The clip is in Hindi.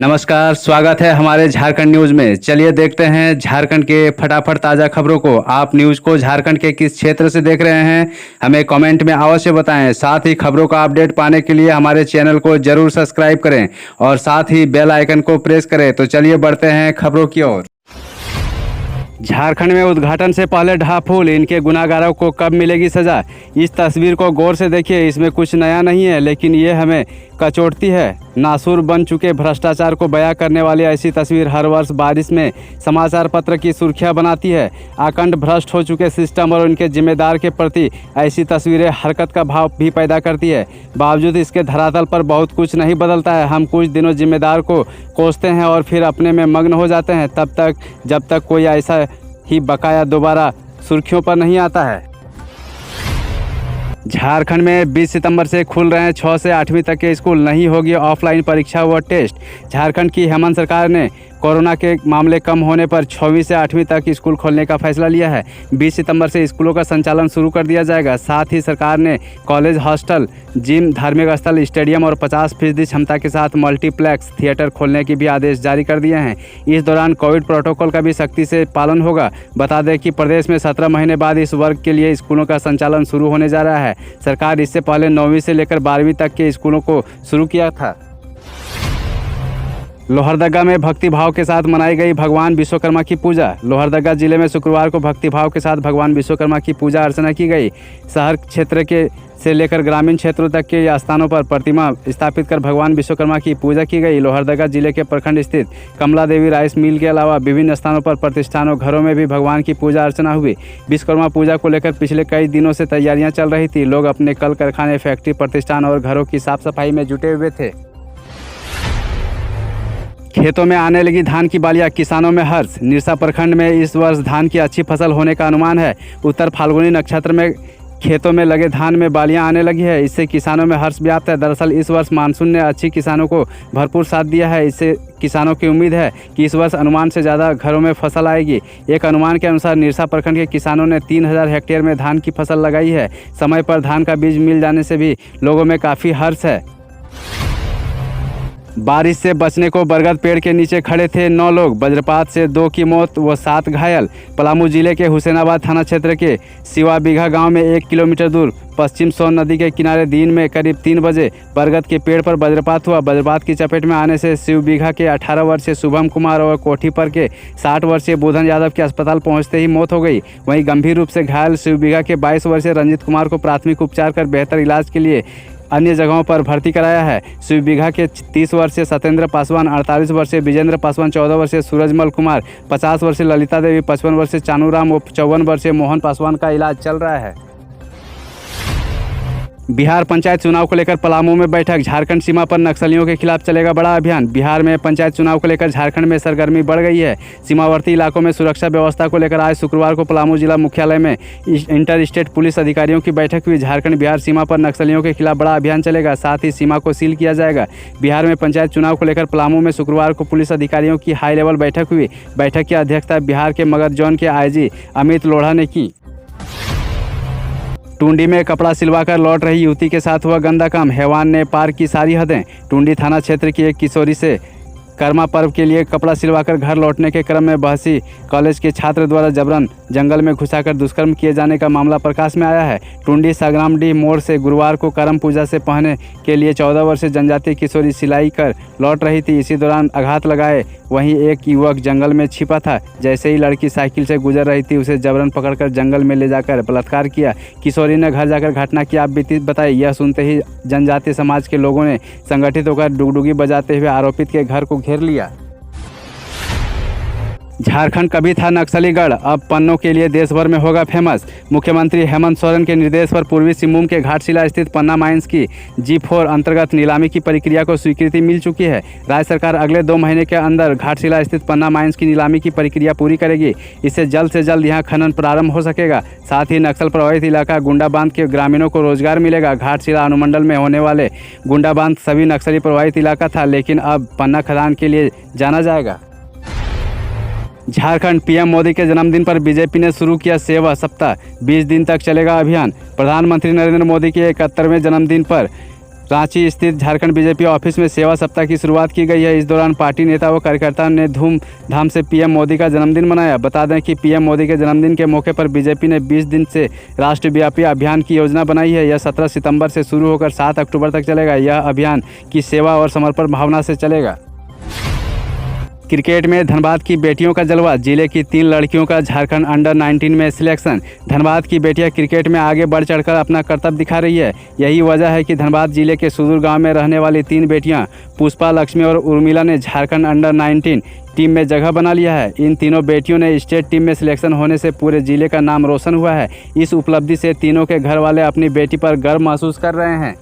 नमस्कार, स्वागत है हमारे झारखंड न्यूज में। चलिए देखते हैं झारखंड के फटाफट ताज़ा खबरों को। आप न्यूज को झारखंड के किस क्षेत्र से देख रहे हैं, हमें कमेंट में अवश्य बताएं। साथ ही खबरों का अपडेट पाने के लिए हमारे चैनल को जरूर सब्सक्राइब करें और साथ ही बेल आइकन को प्रेस करें। तो चलिए बढ़ते हैं खबरों की ओर। झारखंड में उद्घाटन से पहले ढहा फूल, इनके गुनाहगारों को कब मिलेगी सजा? इस तस्वीर को गौर से देखिए, इसमें कुछ नया नहीं है, लेकिन ये हमें कचोटती है। नासूर बन चुके भ्रष्टाचार को बयां करने वाली ऐसी तस्वीर हर वर्ष बारिश में समाचार पत्र की सुर्खियां बनाती है। अखंड भ्रष्ट हो चुके सिस्टम और उनके जिम्मेदार के प्रति ऐसी तस्वीरें हरकत का भाव भी पैदा करती है। बावजूद इसके धरातल पर बहुत कुछ नहीं बदलता है। हम कुछ दिनों जिम्मेदार को कोसते हैं और फिर अपने में मग्न हो जाते हैं, तब तक जब तक कोई ऐसा ही बकाया दोबारा सुर्खियों पर नहीं आता है। झारखंड में 20 सितंबर से खुल रहे हैं 6 से 8वीं तक के स्कूल, नहीं होगी ऑफलाइन परीक्षा व टेस्ट। झारखंड की हेमंत सरकार ने कोरोना के मामले कम होने पर 6वीं से 8वीं तक स्कूल खोलने का फैसला लिया है। 20 सितंबर से स्कूलों का संचालन शुरू कर दिया जाएगा। साथ ही सरकार ने कॉलेज, हॉस्टल, जिम, धार्मिक स्थल, स्टेडियम और 50% क्षमता के साथ मल्टीप्लेक्स थिएटर खोलने की भी आदेश जारी कर दिए हैं। इस दौरान कोविड प्रोटोकॉल का भी सख्ती से पालन होगा। बता दें कि प्रदेश में 17 महीने बाद इस वर्ग के लिए स्कूलों का संचालन शुरू होने जा रहा है। सरकार इससे पहले 9वीं से लेकर 12वीं तक के स्कूलों को शुरू किया था। लोहरदगा में भक्तिभाव के साथ मनाई गई भगवान विश्वकर्मा की पूजा। लोहरदगा जिले में शुक्रवार को भक्तिभाव के साथ भगवान विश्वकर्मा की पूजा अर्चना की गई। शहर क्षेत्र के से लेकर ग्रामीण क्षेत्रों तक के स्थानों पर प्रतिमा स्थापित कर भगवान विश्वकर्मा की पूजा की गई। लोहरदगा जिले के प्रखंड स्थित कमला देवी राइस मिल के अलावा विभिन्न स्थानों पर प्रतिष्ठानों, घरों में भी भगवान की पूजा अर्चना हुई। विश्वकर्मा पूजा को लेकर पिछले कई दिनों से तैयारियां चल रही थी। लोग अपने कल कारखाने, फैक्ट्री, प्रतिष्ठान और घरों की साफ सफाई में जुटे हुए थे। खेतों में आने लगी धान की बालियां, किसानों में हर्ष। निरसा प्रखंड में इस वर्ष धान की अच्छी फसल होने का अनुमान है। उत्तर फाल्गुनी नक्षत्र में खेतों में लगे धान में बालियां आने लगी है। इससे किसानों में हर्ष व्याप्त है। दरअसल इस वर्ष मानसून ने अच्छी किसानों को भरपूर साथ दिया है। इससे किसानों की उम्मीद है कि इस वर्ष अनुमान से ज़्यादा घरों में फसल आएगी। एक अनुमान के अनुसार निरसा प्रखंड के किसानों ने 3000 हेक्टेयर में धान की फसल लगाई है। समय पर धान का बीज मिल जाने से भी लोगों में काफ़ी हर्ष है। बारिश से बचने को बरगद पेड़ के नीचे खड़े थे 9 लोग। वज्रपात से 2 की मौत व 7 घायल। पलामू जिले के हुसैनाबाद थाना क्षेत्र के सिवा बीघा गांव में 1 किलोमीटर दूर पश्चिम सोन नदी के किनारे दिन में करीब 3 बजे बरगद के पेड़ पर वज्रपात हुआ। वज्रपात की चपेट में आने से शिव बीघा के 18 वर्षीय शुभम कुमार और कोठी पर के 60 वर्षीय बुधन यादव की अस्पताल पहुंचते ही मौत हो गई। वहीं गंभीर रूप से घायल शिव बीघा के 22 वर्षीय रंजित कुमार को प्राथमिक उपचार कर बेहतर इलाज के लिए अन्य जगहों पर भर्ती कराया है। शिव बीघा के 30 वर्षीय सत्येंद्र पासवान, 48 वर्षीय विजेंद्र पासवान, 14 वर्षीय सूरजमल कुमार, 50 वर्षीय ललिता देवी, 55 वर्षीय चानूराम और 54 वर्षीय मोहन पासवान का इलाज चल रहा है। बिहार पंचायत चुनाव को लेकर पलामू में बैठक। झारखंड सीमा पर नक्सलियों के खिलाफ चलेगा बड़ा अभियान। बिहार में पंचायत चुनाव को लेकर झारखंड में सरगर्मी बढ़ गई है। सीमावर्ती इलाकों में सुरक्षा व्यवस्था को लेकर आज शुक्रवार को पलामू जिला मुख्यालय में इंटर स्टेट पुलिस अधिकारियों की बैठक हुई। झारखंड बिहार सीमा पर नक्सलियों के खिलाफ बड़ा अभियान चलेगा, साथ ही सीमा को सील किया जाएगा। बिहार में पंचायत चुनाव को लेकर पलामू में शुक्रवार को पुलिस अधिकारियों की हाई लेवल बैठक हुई। बैठक की अध्यक्षता बिहार के मगध जोन के आईजी अमित लोढ़ा ने की। टुंडी में कपड़ा सिलवाकर लौट रही युवती के साथ हुआ गंदा काम। हैवान ने पार की सारी हदें। टुंडी थाना क्षेत्र की एक किशोरी से कर्मा पर्व के लिए कपड़ा सिलवाकर घर लौटने के क्रम में बहसी कॉलेज के छात्र द्वारा जबरन जंगल में घुसाकर दुष्कर्म किए जाने का मामला प्रकाश में आया है। टुंडी संग्रामडीह मोड़ से गुरुवार को करम पूजा से पहने के लिए 14 वर्षीय जनजातीय किशोरी सिलाई कर लौट रही थी। इसी दौरान आघात लगाए वहीं एक युवक जंगल में छिपा था। जैसे ही लड़की साइकिल से गुजर रही थी, उसे जबरन पकड़कर जंगल में ले जाकर बलात्कार किया। किशोरी ने घर जाकर घटना की आप बीती बताई। यह सुनते ही जनजातीय समाज के लोगों ने संगठित होकर डुगडुगी बजाते हुए आरोपित के घर को घेर लिया। झारखंड कभी था नक्सली गढ़, अब पन्नों के लिए देश भर में होगा फेमस। मुख्यमंत्री हेमंत सोरेन के निर्देश पर पूर्वी सिंहभूम के घाटशिला स्थित पन्ना माइंस की G4 अंतर्गत नीलामी की प्रक्रिया को स्वीकृति मिल चुकी है। राज्य सरकार अगले 2 महीने के अंदर घाटशिला स्थित पन्ना माइंस की नीलामी की प्रक्रिया पूरी करेगी। इससे जल्द से जल्द यहां खनन प्रारंभ हो सकेगा। साथ ही नक्सल प्रभावित इलाका गुंडा बांध के ग्रामीणों को रोजगार मिलेगा। घाटशिला अनुमंडल में होने वाले गुंडा बांध सभी नक्सली प्रभावित इलाका था, लेकिन अब पन्ना खदान के लिए जाना जाएगा। झारखंड पीएम मोदी के जन्मदिन पर बीजेपी ने शुरू किया सेवा सप्ताह। 20 दिन तक चलेगा अभियान। प्रधानमंत्री नरेंद्र मोदी के 71वें जन्मदिन पर रांची स्थित झारखंड बीजेपी ऑफिस में सेवा सप्ताह की शुरुआत की गई है। इस दौरान पार्टी नेता व कार्यकर्ताओं ने धूमधाम से पीएम मोदी का जन्मदिन मनाया। बता दें कि पीएम मोदी के जन्मदिन के मौके पर बीजेपी ने 20 दिन से राष्ट्रव्यापी अभियान की योजना बनाई है। यह 17 सितंबर से शुरू होकर 7 अक्टूबर तक चलेगा। यह अभियान की सेवा और समर्पण भावना से चलेगा। क्रिकेट में धनबाद की बेटियों का जलवा, जिले की 3 लड़कियों का झारखंड अंडर 19 में सिलेक्शन। धनबाद की बेटियां क्रिकेट में आगे बढ़ चढ़कर अपना करतब दिखा रही है। यही वजह है कि धनबाद जिले के सुदूर गांव में रहने वाली 3 बेटियां पुष्पा, लक्ष्मी और उर्मिला ने झारखंड अंडर 19 टीम में जगह बना लिया है। इन तीनों बेटियों ने स्टेट टीम में सिलेक्शन होने से पूरे जिले का नाम रोशन हुआ है। इस उपलब्धि से तीनों के घर वाले अपनी बेटी पर गर्व महसूस कर रहे हैं।